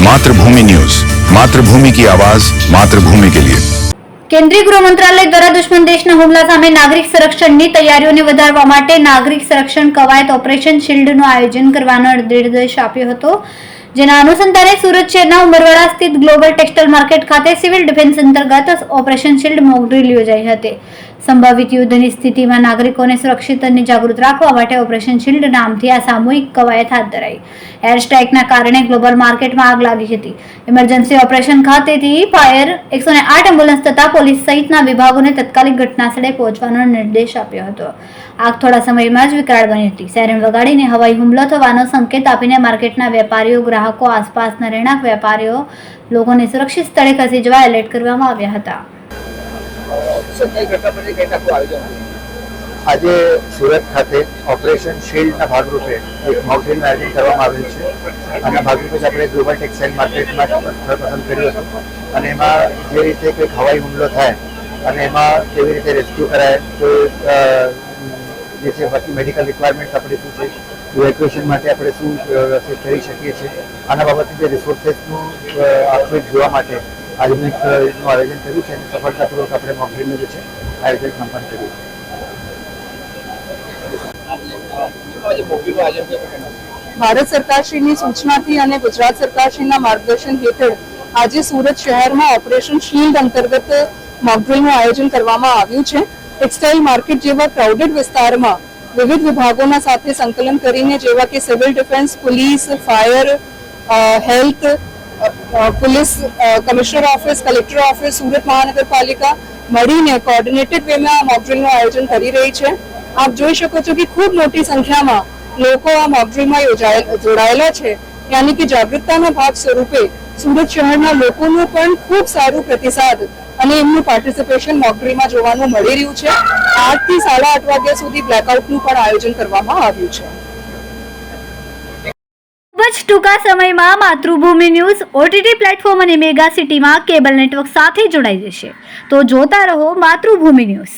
मातृभूमि न्यूज, मातृभूमि की आवाज, मातृभूमि के लिए। કેન્દ્રીય ગૃહ મંત્રાલય દ્વારા દુશ્મન દેશના હુમલા સામે નાગરિક સંરક્ષણની તૈયારીઓને વધારવા માટે નાગરિક સંરક્ષણ કવાયત ઓપરેશન શિલ્ડનું આયોજન કરવાનો નિર્દેશ આપ્યો હતો, જેના અનુસંધાને સુરત શહેરના ઉમરવાડા સ્થિત ગ્લોબલ ટેક્સટાઇલ માર્કેટ ખાતે સિવિલ ડિફેન્સ અંતર્ગત ઓપરેશન શિલ્ડ મોક ડ્રીલ યોજાઈ હતી। સંભવિત યુદ્ધની સ્થિતિમાં નાગરિકોને સુરક્ષિત અને જાગૃત રાખવા માટે ઓપરેશન શિલ્ડ નામથી આ સામૂહિક કવાયત હાથ ધરાઈ। એર સ્ટ્રાઇકના કારણે ગ્લોબલ માર્કેટમાં આગ લાગી હતી। ઇમરજન્સી ઓપરેશન ખાતેથી ફાયર 108 એમ્બ્યુલન્સ તથા પોલીસ સહિતના વિભાગોને તાત્કાલિક ઘટનાસ્થળે પહોંચવાનો નિર્દેશ આપ્યો હતો। આગ થોડા સમયમાં જ વિકરાળ બની હતી। સાયરન વગાડીને હવાઈ હુમલો થવાનો સંકેત આપીને માર્કેટના વેપારીઓ, ગ્રાહકો, આસપાસના રહેણાંક વેપારીઓ લોકોને સુરક્ષિત સ્થળે ખસી જવા એલર્ટ કરવામાં આવ્યા હતા। આજે સુરત ખાતે ઓપરેશન શિલ્ડના ભાગરૂપે એક મોકડ્રીલનું આયોજન કરવામાં આવેલ છે। આના ભાગરૂપે આપણે ગ્લોબલ ટેક્સટાઇલ માર્કેટમાં સ્થળ પસંદ કર્યું હતું અને એમાં જે રીતે કંઈક હવાઈ હુમલો થાય અને એમાં કેવી રીતે રેસ્ક્યુ કરાય, કોઈ જે છે બાકી મેડિકલ રિક્વાયરમેન્ટ આપણે શું છે, ઇવેક્યુએશન માટે આપણે શું વ્યવસ્થિત કરી શકીએ છીએ, આના બાબતે જે રિસોર્સેસનું આખું જોવા માટે આજનું આયોજન કર્યું છે અને સફળતાપૂર્વક આપણે મોકડ્રીલનું જે છે આયોજન સંપન્ન કર્યું છે। ભારત સરકારશ્રીની સૂચનાથી અને ગુજરાત સરકારશ્રીના માર્ગદર્શન હેઠળ આજે સુરત શહેરમાં ઓપરેશન શિલ્ડ અંતર્ગત મોકડ્રીલનું આયોજન કરવામાં આવ્યું છે। ટેક્સટાઇલ માર્કેટ જેવા ક્રાઉડેડ વિસ્તારમાં વિવિધ વિભાગોના સાથે સંકલન કરીને જેવા કે civil defence, police, fire, health, police commissioner office, collector office, Surat મહાનગરપાલિકા મળીને કોઓર્ડિનેટેડ વેમાં મોકડ્રીલનું આયોજન કરી રહી છે। આપ જોઈ શકો છો કે ખૂબ મોટી સંખ્યામાં લોકો આ મોકડ્રીલમાં જોડાયેલા છે, યાની કે જાગૃતતાના ભાગ સ્વરૂપે સુરત શહેરના લોકોનું પણ ખૂબ સારું પ્રતિસાદ અને એમનું પાર્ટિસિપેશન મોકડ્રીલમાં જોવાનું મળી રહ્યું છે। 8 થી 8:30 વાગ્યા સુધી બ્લેકઆઉટનું પણ આયોજન કરવામાં આવ્યું છે। ખૂબ જ ટૂંકા સમયમાં માતૃભૂમિ ન્યૂઝ OTT પ્લેટફોર્મ અને મેગા સિટીમાં કેબલ નેટવર્ક સાથે જોડાઈ જશે, તો જોતા રહો માતૃભૂમિ ન્યૂઝ।